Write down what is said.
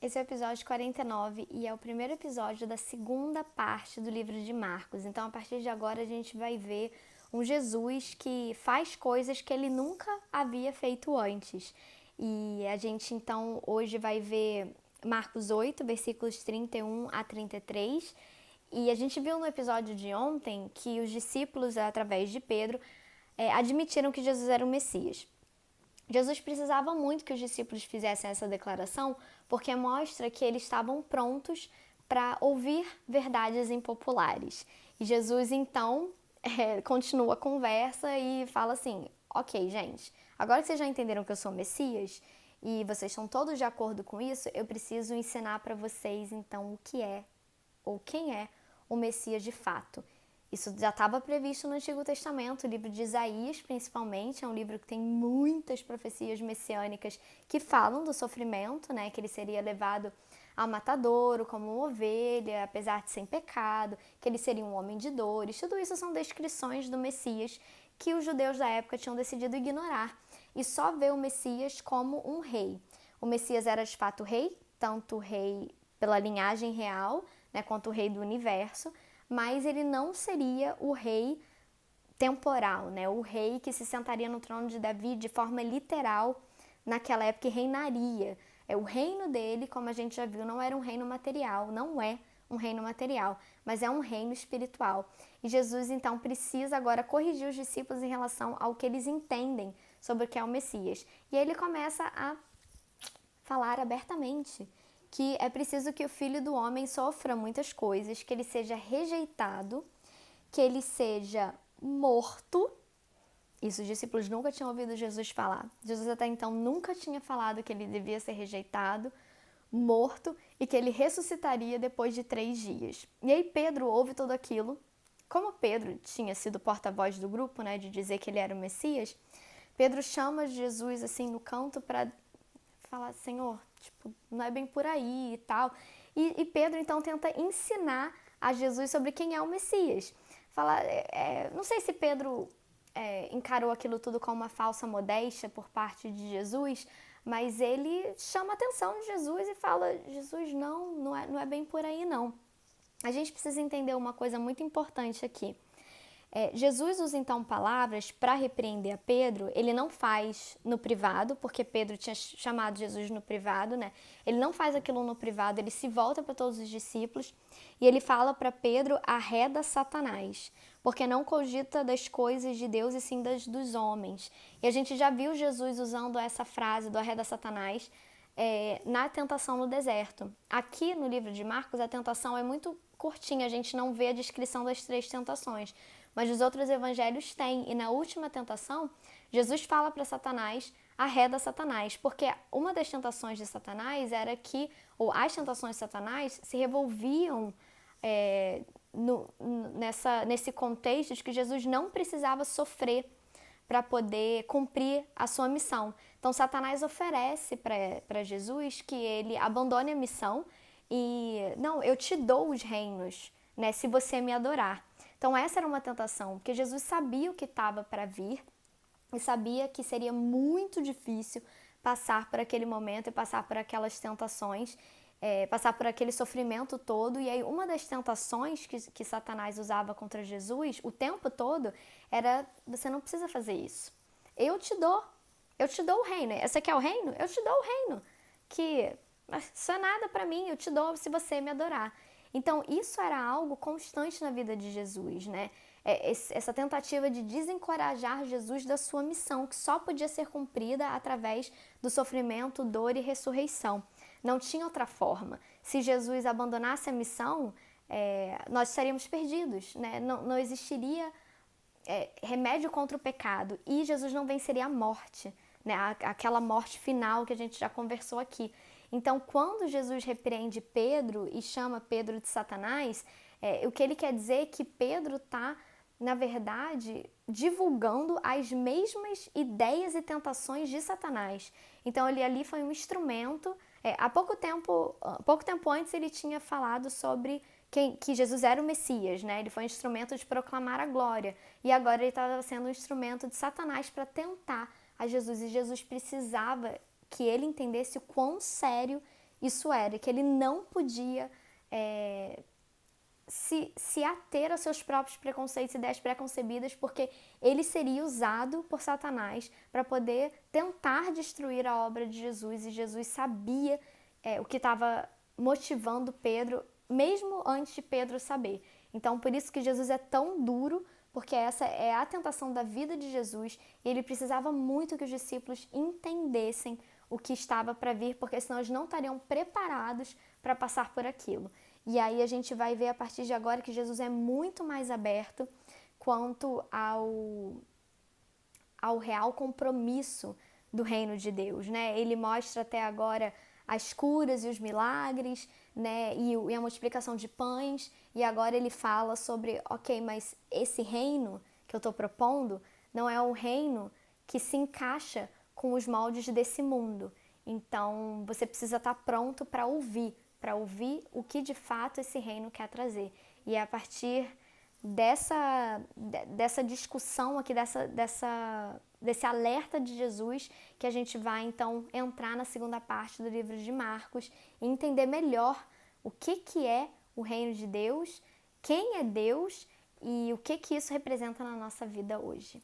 Esse é o episódio 49 e é o primeiro episódio da segunda parte do livro de Marcos. Então, a partir de agora, a gente vai ver um Jesus que faz coisas que ele nunca havia feito antes. E a gente, então, hoje vai ver Marcos 8, versículos 31 a 33. E a gente viu no episódio de ontem que os discípulos, através de Pedro, admitiram que Jesus era o Messias. Jesus precisava muito que os discípulos fizessem essa declaração, porque mostra que eles estavam prontos para ouvir verdades impopulares. E Jesus, então, continua a conversa e fala assim: ok, gente, agora que vocês já entenderam que eu sou o Messias e vocês estão todos de acordo com isso, eu preciso ensinar para vocês, então, o que é ou quem é o Messias de fato. Isso já estava previsto no Antigo Testamento, o livro de Isaías, principalmente, é um livro que tem muitas profecias messiânicas que falam do sofrimento, né, que ele seria levado ao matadouro como uma ovelha, apesar de sem pecado, que ele seria um homem de dores. Tudo isso são descrições do Messias que os judeus da época tinham decidido ignorar e só ver o Messias como um rei. O Messias era de fato rei, tanto rei pela linhagem real, né, quanto o rei do universo, mas ele não seria o rei temporal, né? O rei que se sentaria no trono de Davi de forma literal naquela época e reinaria. O reino dele, como a gente já viu, não era um reino material, não é um reino material, mas é um reino espiritual. E Jesus, então, precisa agora corrigir os discípulos em relação ao que eles entendem sobre o que é o Messias. E ele começa a falar abertamente que é preciso que o Filho do Homem sofra muitas coisas, que ele seja rejeitado, que ele seja morto. Isso os discípulos nunca tinham ouvido Jesus falar. Jesus até então nunca tinha falado que ele devia ser rejeitado, morto e que ele ressuscitaria depois de 3 dias. E aí Pedro ouve tudo aquilo. Como Pedro tinha sido porta-voz do grupo, né, de dizer que ele era o Messias, Pedro chama Jesus assim no canto para falar: Senhor, tipo, não é bem por aí e tal. E Pedro então tenta ensinar a Jesus sobre quem é o Messias. Fala, não sei se Pedro encarou aquilo tudo como uma falsa modéstia por parte de Jesus, mas ele chama a atenção de Jesus e fala: Jesus, não é bem por aí não. A gente precisa entender uma coisa muito importante aqui. Jesus usa então palavras para repreender a Pedro. Ele não faz no privado, porque Pedro tinha chamado Jesus no privado, né? Ele não faz aquilo no privado, ele se volta para todos os discípulos e ele fala para Pedro: arreda Satanás, porque não cogita das coisas de Deus e sim das dos homens. E a gente já viu Jesus usando essa frase do arreda Satanás na tentação no deserto. Aqui no livro de Marcos, a tentação é muito curtinha, a gente não vê a descrição das 3 tentações, mas os outros evangelhos têm. E na última tentação, Jesus fala para Satanás: arreda Satanás, porque uma das tentações de Satanás era que, ou as tentações de Satanás se revolviam nesse contexto de que Jesus não precisava sofrer para poder cumprir a sua missão. Então Satanás oferece para Jesus que ele abandone a missão e, não, eu te dou os reinos, né, se você me adorar. Então essa era uma tentação, porque Jesus sabia o que estava para vir e sabia que seria muito difícil passar por aquele momento e passar por aquelas tentações, passar por aquele sofrimento todo. E aí uma das tentações que Satanás usava contra Jesus o tempo todo era: você não precisa fazer isso. Eu te dou o reino. Esse aqui é o reino? Eu te dou o reino. Que isso é nada para mim, eu te dou se você me adorar. Então, isso era algo constante na vida de Jesus, né? Essa tentativa de desencorajar Jesus da sua missão, que só podia ser cumprida através do sofrimento, dor e ressurreição. Não tinha outra forma. Se Jesus abandonasse a missão, nós estaríamos perdidos, né? Não existiria remédio contra o pecado e Jesus não venceria a morte, né? Aquela morte final que a gente já conversou aqui. Então, quando Jesus repreende Pedro e chama Pedro de Satanás, o que ele quer dizer é que Pedro está, na verdade, divulgando as mesmas ideias e tentações de Satanás. Então, ele ali foi um instrumento. Há pouco tempo antes, ele tinha falado sobre que Jesus era o Messias, né? Ele foi um instrumento de proclamar a glória. E agora ele estava sendo um instrumento de Satanás para tentar a Jesus. E Jesus precisava que ele entendesse o quão sério isso era, que ele não podia se ater a seus próprios preconceitos e ideias preconcebidas, porque ele seria usado por Satanás para poder tentar destruir a obra de Jesus, e Jesus sabia o que estava motivando Pedro, mesmo antes de Pedro saber. Então, por isso que Jesus é tão duro, porque essa é a tentação da vida de Jesus, e ele precisava muito que os discípulos entendessem o que estava para vir, porque senão eles não estariam preparados para passar por aquilo. E aí a gente vai ver a partir de agora que Jesus é muito mais aberto quanto ao real compromisso do reino de Deus, né? Ele mostra até agora as curas e os milagres, né? E a multiplicação de pães, e agora ele fala sobre, ok, mas esse reino que eu estou propondo não é um reino que se encaixa com os moldes desse mundo. Então, você precisa estar pronto para ouvir o que de fato esse reino quer trazer. E é a partir dessa discussão aqui, desse alerta de Jesus, que a gente vai então entrar na segunda parte do livro de Marcos e entender melhor o que é o reino de Deus, quem é Deus e o que isso representa na nossa vida hoje.